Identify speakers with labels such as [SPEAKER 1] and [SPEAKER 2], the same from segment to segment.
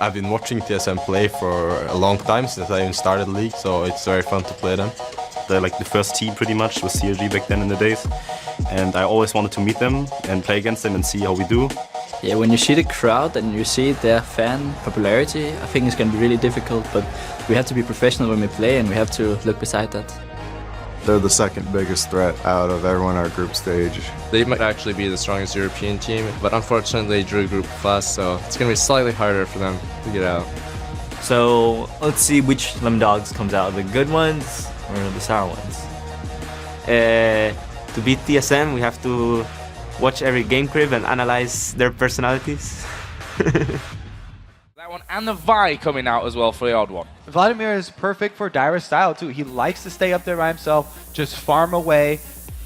[SPEAKER 1] I've been watching TSM play for a long time, since I even started the league, so it's very fun to play them.
[SPEAKER 2] They're like the first team pretty much with CLG back then in the days. And I always wanted to meet them and play against them and see how we do.
[SPEAKER 3] Yeah, when you see the crowd and you see their fan popularity, I think it's going to be really difficult, but we have to be professional when we play and we have to look beside that.
[SPEAKER 4] They're the second biggest threat out of everyone in our group stage.
[SPEAKER 5] They might actually be the strongest European team, but unfortunately they drew group plus, so it's going to be slightly harder for them to get out.
[SPEAKER 6] So let's see which Lemondogs comes out, the good ones or the sour ones. To beat TSM, we have to watch every game crib and analyze their personalities.
[SPEAKER 7] That one and the Vi coming out as well for the odd one.
[SPEAKER 8] Vladimir is perfect for Dyra's style too. He likes to stay up there by himself, just farm away.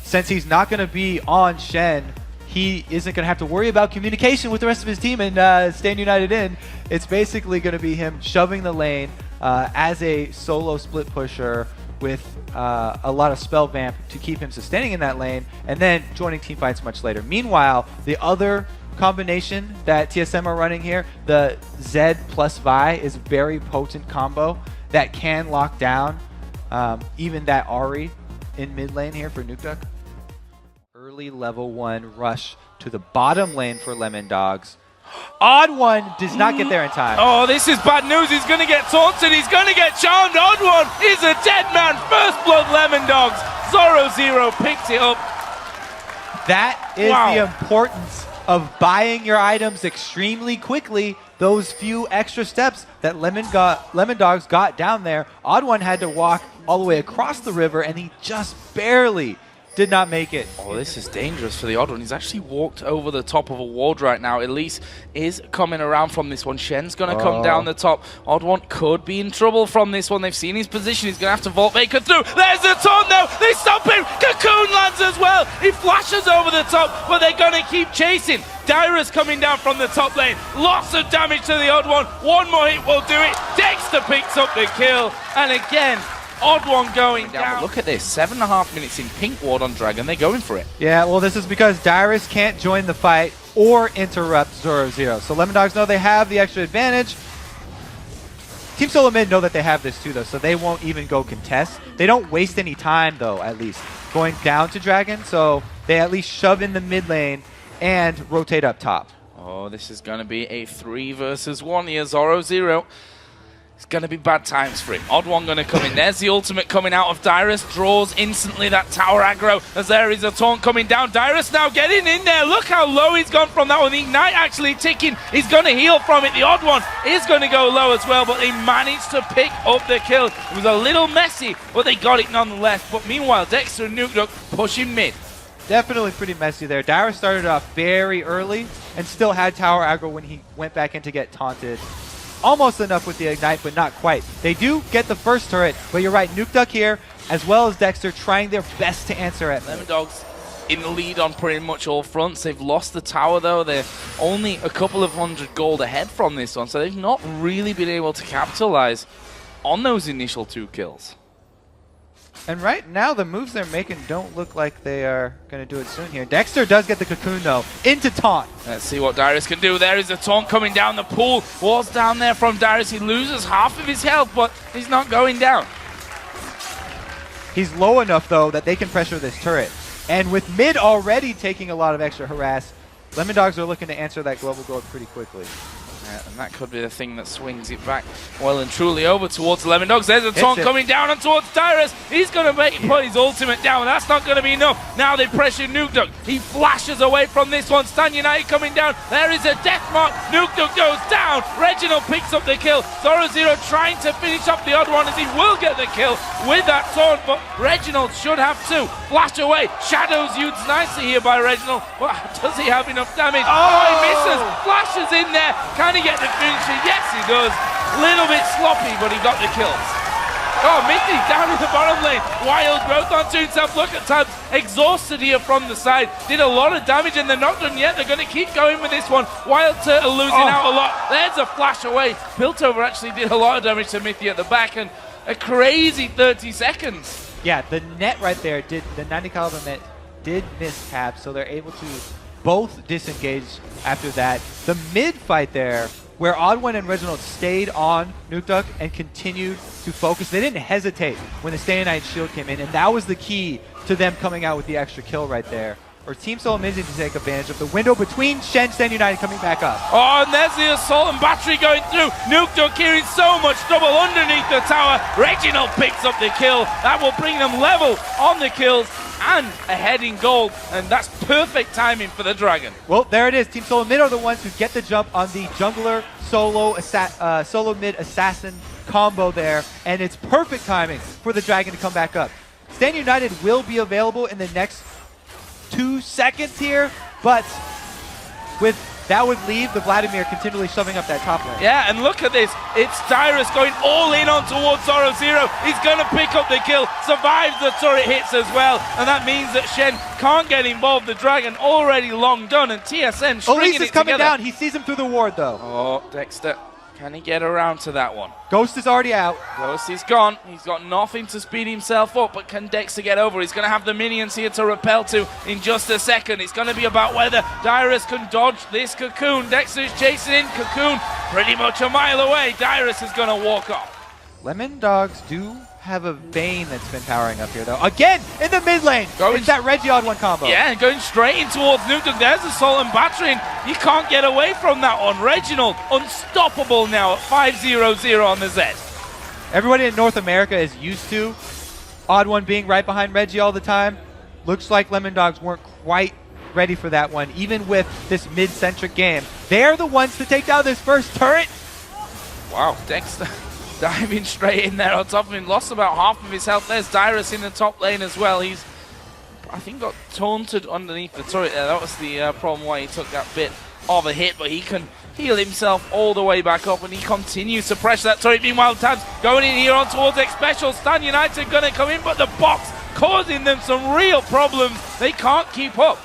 [SPEAKER 8] Since he's not going to be on Shen, he isn't going to have to worry about communication with the rest of his team and staying united in. It's basically going to be him shoving the lane as a solo split pusher with a lot of spell vamp to keep him sustaining in that lane, and then joining team fights much later. Meanwhile, the other combination that TSM are running here, the Zed plus Vi, is a very potent combo that can lock down even that Ahri in mid lane here for Nukeduck. Early level 1 rush to the bottom lane for Lemondogs. Odd One does not get there in time.
[SPEAKER 7] Oh, this is bad news. He's going to get taunted. He's going to get charmed. Odd One is a dead man. First blood Lemondogs. Zoro picked it up.
[SPEAKER 8] That is the importance of buying your items extremely quickly. Those few extra steps that Lemondogs got down there. Odd One had to walk all the way across the river, and he just barely did not make it.
[SPEAKER 7] Oh, this is dangerous for the Odd One. He's actually walked over the top of a ward right now. Elise is coming around from this one. Shen's going to come down the top. Odd One could be in trouble from this one. They've seen his position. He's going to have to vault Baker through. There's the taunt though. They stop him. Cocoon lands as well. He flashes over the top, but they're going to keep chasing. Dyra's coming down from the top lane. Lots of damage to the Odd One. One more hit will do it. Dexter picks up the kill. And again, Odd One going down. Look at this, 7.5 minutes in pink ward on Dragon. They're going for it.
[SPEAKER 8] Yeah, well, this is because Dyrus can't join the fight or interrupt Zoro Zero. So Lemondogs know they have the extra advantage. Team Solo Mid know that they have this too, though, so they won't even go contest. They don't waste any time, though, at least, going down to Dragon. So they at least shove in the mid lane and rotate up top.
[SPEAKER 7] Oh, this is going to be a 3 versus 1 here. Zoro Zero. It's going to be bad times for him. Odd One going to come in. There's the ultimate coming out of Dyrus. Draws instantly that tower aggro as there is a taunt coming down. Dyrus now getting in there. Look how low he's gone from that one. The Ignite actually ticking. He's going to heal from it. The Odd One is going to go low as well, but they managed to pick up the kill. It was a little messy, but they got it nonetheless. But meanwhile, Dexter and Nukeduck pushing mid.
[SPEAKER 8] Definitely pretty messy there. Dyrus started off very early and still had tower aggro when he went back in to get taunted. Almost enough with the Ignite, but not quite. They do get the first turret, but you're right, Nukeduck here, as well as Dexter, trying their best to answer it.
[SPEAKER 7] Lemondogs in the lead on pretty much all fronts. They've lost the tower, though. They're only a couple of 100 gold ahead from this one, so they've not really been able to capitalize on those initial 2 kills.
[SPEAKER 8] And right now, the moves they're making don't look like they are going to do it soon here. Dexter does get the cocoon, though, into taunt.
[SPEAKER 7] Let's see what Dyrus can do. There is a taunt coming down the pool. Ward's down there from Dyrus. He loses half of his health, but he's not going down.
[SPEAKER 8] He's low enough, though, that they can pressure this turret. And with mid already taking a lot of extra harass, Lemondogs are looking to answer that global gold pretty quickly.
[SPEAKER 7] And that could be the thing that swings it back well and truly over towards Lemondogs. There's a taunt coming down and towards Dyrus. He's going to put his ultimate down. That's not going to be enough. Now they pressure Nukeduck. He flashes away from this one. Stan United coming down. There is a death mark. Nukeduck goes down. Reginald picks up the kill. Zoro Zero trying to finish up the Odd One as he will get the kill with that taunt, but Reginald should have to flash away. Shadows used nicely here by Reginald, but does he have enough damage? Oh, he misses. Flashes in there. Can he get the finisher? Yes, he does. Little bit sloppy, but he got the kills. Oh, Mithy down in the bottom lane. Wild growth onto himself. Look at Tabs. Exhausted here from the side. Did a lot of damage and they're not done yet. They're going to keep going with this one. Wild Turtle losing out a lot. There's a flash away. Piltover actually did a lot of damage to Mithy at the back and a crazy 30 seconds.
[SPEAKER 8] Yeah, the net right there, the 90 caliber net did miss Tabs, so they're able to both disengage after that. The mid fight there where Odd1 and Reginald stayed on Nukeduck and continued to focus. They didn't hesitate when the Stay United shield came in, and that was the key to them coming out with the extra kill right there. Or Team Soul Amazing to take advantage of the window between Shen, Stand United coming back up.
[SPEAKER 7] Oh, and there's the assault and battery going through. Nukeduck here in so much trouble underneath the tower. Reginald picks up the kill. That will bring them level on the kills and ahead in gold, and that's perfect timing for the Dragon.
[SPEAKER 8] Well, there it is. Team Solo Mid are the ones who get the jump on the jungler solo mid assassin combo there, and it's perfect timing for the Dragon to come back up. Stand United will be available in the next 2 seconds here, but with that would leave the Vladimir continually shoving up that top lane.
[SPEAKER 7] Yeah, and look at this. It's Dyrus going all in on towards Zoro Zero. He's going to pick up the kill, survives the turret hits as well, and that means that Shen can't get involved. The Dragon already long done, and TSM stringing
[SPEAKER 8] Elise is
[SPEAKER 7] it
[SPEAKER 8] coming
[SPEAKER 7] together.
[SPEAKER 8] down. He sees him through the ward, though.
[SPEAKER 7] Oh, Dexter. Can he get around to that one?
[SPEAKER 8] Ghost is already out.
[SPEAKER 7] Ghost is gone. He's got nothing to speed himself up, but can Dexter get over? He's going to have the minions here to repel to in just a second. It's going to be about whether Dyrus can dodge this Cocoon. Dexter is chasing in Cocoon pretty much a mile away. Dyrus is going to walk off.
[SPEAKER 8] Lemondogs do have a Vayne that's been powering up here, though. Again, in the mid lane. It's that Reggie Odd1 combo.
[SPEAKER 7] Yeah, and going straight in towards Nukeduck. There's the Assault and Battery. You can't get away from that one. Reginald, unstoppable now at 5-0-0 on the Zed.
[SPEAKER 8] Everybody in North America is used to Odd1 being right behind Reggie all the time. Looks like Lemondogs weren't quite ready for that one, even with this mid-centric game. They're the ones to take down this first turret.
[SPEAKER 7] Wow, Dexter diving straight in there on top of him. Lost about half of his health. There's Dyrus in the top lane as well. He's, I think, got taunted underneath the turret there. That was the problem why he took that bit of a hit, but he can heal himself all the way back up, and he continues to pressure that turret. Meanwhile, Tabs going in here on towards X Special. Stan United going to come in, but the box causing them some real problems. They can't keep up.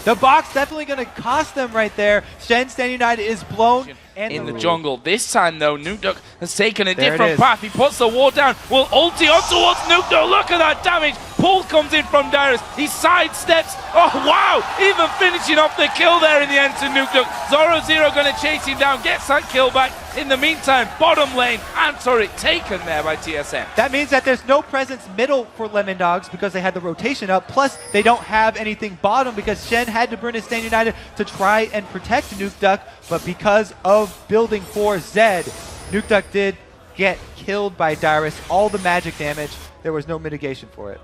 [SPEAKER 8] The box definitely going to cost them right there. Shen, Stand United is blown.
[SPEAKER 7] In the jungle. This time, though, Nukeduck has taken a different path. He puts the ward down. Will ulti on towards Nukeduck. Look at that damage. Pull comes in from Dyrus. He sidesteps. Oh, wow. Even finishing off the kill there in the end to Nukeduck. Zoro Zero going to chase him down. Gets that kill back. In the meantime, bottom lane and turret taken there by TSM.
[SPEAKER 8] That means that there's no presence middle for Lemondogs because they had the rotation up. Plus, they don't have anything bottom because Shen had to burn his Stand United to try and protect Nukeduck. But because of building for Zed, Nukeduck did get killed by Dyrus. All the magic damage, there was no mitigation for it.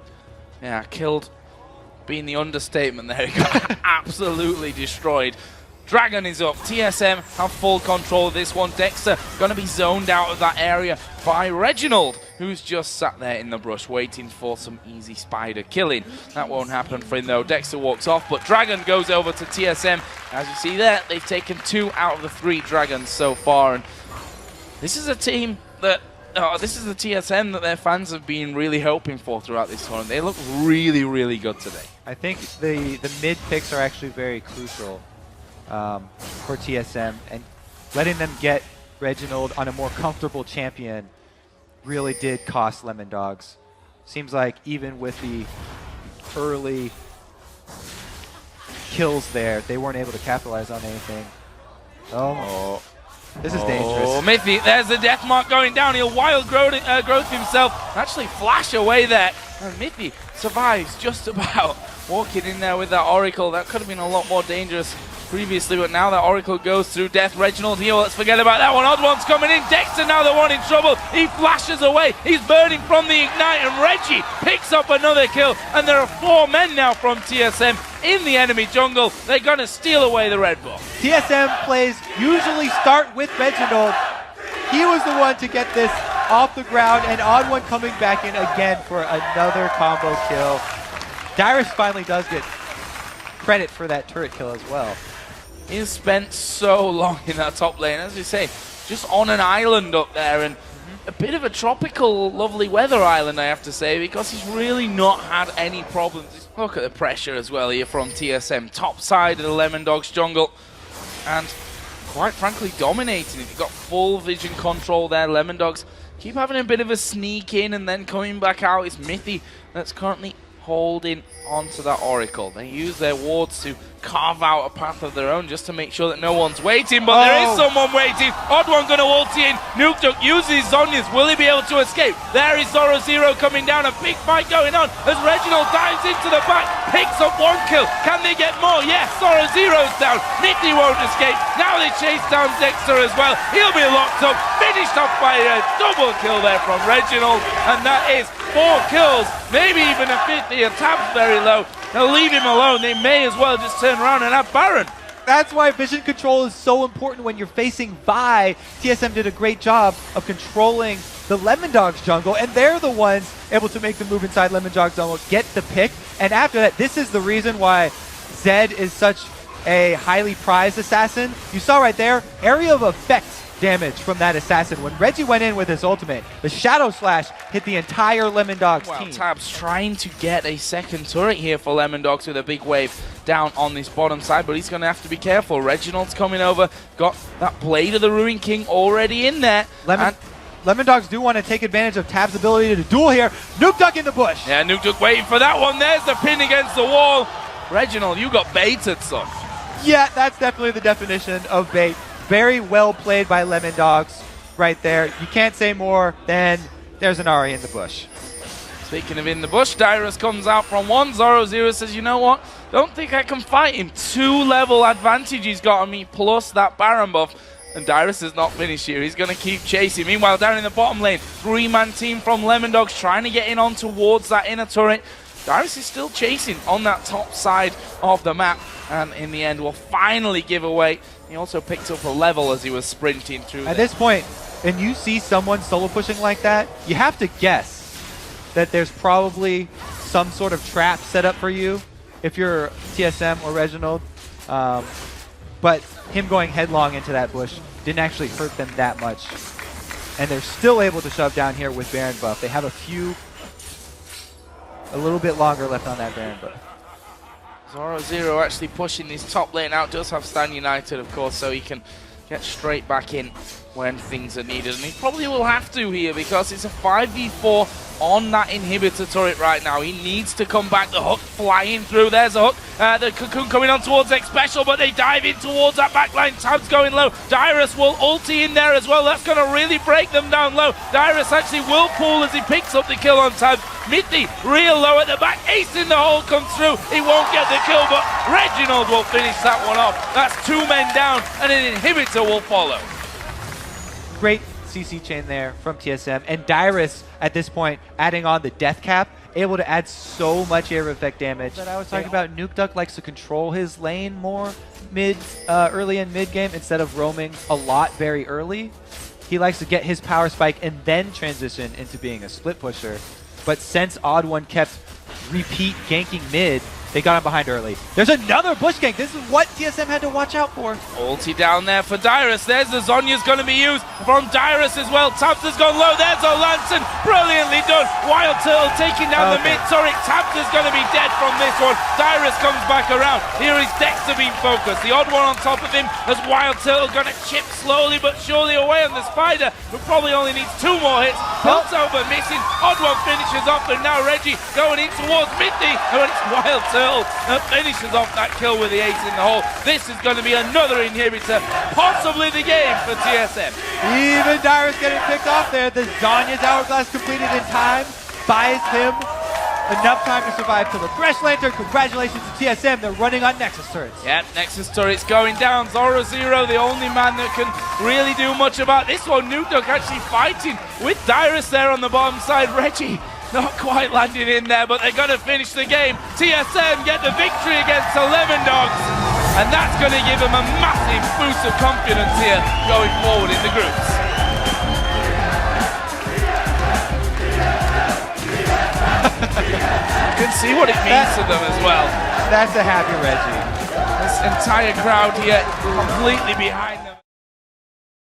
[SPEAKER 7] Yeah, killed being the understatement there. He got absolutely destroyed. Dragon is up. TSM have full control of this one. Dexter going to be zoned out of that area by Reginald, who's just sat there in the brush waiting for some easy spider killing. That won't happen for him though. Dexter walks off, but Dragon goes over to TSM. As you see there, they've taken 2 out of the 3 Dragons so far, and this is a team that this is the TSM that their fans have been really hoping for throughout this tournament. They look really, really good today.
[SPEAKER 8] I think the mid picks are actually very crucial for TSM, and letting them get Reginald on a more comfortable champion really did cost Lemondogs. Seems like even with the early kills there, they weren't able to capitalize on anything. Oh. This is dangerous.
[SPEAKER 7] Oh, Mithy, there's the death mark going down. He'll wild growth himself. Actually flash away there. And Mithy survives just about. Walking in there with that Oracle. That could have been a lot more dangerous previously, but now that Oracle goes through death. Reginald here, let's forget about that one. Odd1's coming in. Dexter now the one in trouble. He flashes away. He's burning from the Ignite, and Reggie picks up another kill. And there are 4 men now from TSM in the enemy jungle. They're going to steal away the Red Bull.
[SPEAKER 8] TSM plays usually start with Reginald. He was the one to get this off the ground, and Odd1 coming back in again for another combo kill. Dyrus finally does get credit for that turret kill as well.
[SPEAKER 7] He's spent so long in that top lane, as you say, just on an island up there, and a bit of a tropical, lovely weather island, I have to say, because he's really not had any problems. Look at the pressure as well here from TSM, top side of the Lemondogs jungle, and quite frankly dominating it. You've got full vision control there. Lemondogs keep having a bit of a sneak in and then coming back out. It's Mithy that's currently holding onto that Oracle. They use their wards to carve out a path of their own just to make sure that no one's waiting, but there is someone waiting. Odd One gonna ulti in. Nuketook uses Zhonya's. Will he be able to escape? There is Zoro coming down. A big fight going on as Reginald dives into the back, picks up 1 kill. Can they get more? Yes, Zoro's down. Nitty won't escape. Now they chase down Dexter as well. He'll be locked up. Finished off by a double kill there from Reginald, and that is 4 kills, maybe even a 50. A Tab's very low. They'll leave him alone. They may as well just turn around and have Baron.
[SPEAKER 8] That's why vision control is so important when you're facing Vi. TSM did a great job of controlling the Lemondogs jungle, and they're the ones able to make the move inside Lemondogs jungle, get the pick, and after that, this is the reason why Zed is such a highly prized assassin. You saw right there, area of effect damage from that assassin. When Reggie went in with his ultimate, the Shadow Slash hit the entire Lemondogs team.
[SPEAKER 7] Tab's trying to get a second turret here for Lemondogs with a big wave down on this bottom side, but he's going to have to be careful. Reginald's coming over, got that Blade of the Ruin King already in there.
[SPEAKER 8] Lemondogs do want to take advantage of Tab's ability to duel here. Nuketook in the bush.
[SPEAKER 7] Yeah, Nuketook waiting for that one. There's the pin against the wall. Reginald, you got baited, son.
[SPEAKER 8] Yeah, that's definitely the definition of bait. Very well played by Lemondogs right there. You can't say more than there's an Ahri in the bush.
[SPEAKER 7] Speaking of in the bush, Dyrus comes out from 1. Zoro says, you know what? Don't think I can fight him. 2-level advantage he's got on me, plus that Baron buff. And Dyrus is not finished here. He's going to keep chasing. Meanwhile, down in the bottom lane, 3-man team from Lemondogs trying to get in on towards that inner turret. Dyrus is still chasing on that top side of the map, and in the end will finally give away. He also picked up a level as he was sprinting through.
[SPEAKER 8] At this point, and you see someone solo pushing like that, you have to guess that there's probably some sort of trap set up for you if you're TSM or Reginald. But him going headlong into that bush didn't actually hurt them that much. And they're still able to shove down here with Baron buff. They have a little bit longer left on that Baron buff.
[SPEAKER 7] Zoro actually pushing this top lane out. Does have Stan United, of course, so he can get straight back in when things are needed. And he probably will have to here because it's a 5v4 on that inhibitor turret right now. He needs to come back. The hook flying through. There's a hook. The Cocoon coming on towards X Special, but they dive in towards that backline. Tab's going low. Dyrus will ulti in there as well. That's going to really break them down low. Dyrus actually will pull as he picks up the kill on Tab. Mithy real low at the back. Ace in the hole comes through. He won't get the kill, but Reginald will finish that one off. That's 2 men down, and an inhibitor will follow.
[SPEAKER 8] Great CC chain there from TSM, and Dyrus at this point adding on the death cap, able to add so much area effect damage. That I was talking about, Nuketook likes to control his lane more early in mid game instead of roaming a lot very early. He likes to get his power spike and then transition into being a split pusher. But since Odd One kept repeat ganking mid, they got him behind early. There's another bush gank. This is what TSM had to watch out for.
[SPEAKER 7] Ulti down there for Dyrus. There's the Zhonya's going to be used from Dyrus as well. Tabs has gone low. There's a Lanson. Brilliantly done. Wild Turtle taking down the mid turret. Tabs is going to be dead from this one. Dyrus comes back around. Here is Dexter being focused. The Odd One on top of him as Wild Turtle going to chip slowly but surely away on the Spider, who probably only needs 2 more hits. Piltover missing. Odd One finishes off, and now Reggie going in towards Mithy. And it's Wild Turtle that finishes off that kill with the ace in the hole. This is going to be another inhibitor, possibly the game for TSM.
[SPEAKER 8] Even Dyrus getting picked off there. The Zhonya's Hourglass completed in time buys him enough time to survive till the Thresh Lantern. Congratulations to TSM. They're running on Nexus turrets.
[SPEAKER 7] Yeah, Nexus turrets going down. Zoro, the only man that can really do much about this one. Nuketook actually fighting with Dyrus there on the bottom side. Reggie not quite landing in there, but they're going to finish the game. TSM get the victory against the Lemondogs, and that's going to give them a massive boost of confidence here going forward in the groups. You can see what it means to them as well.
[SPEAKER 8] That's a happy Reggie.
[SPEAKER 7] This entire crowd here completely behind them.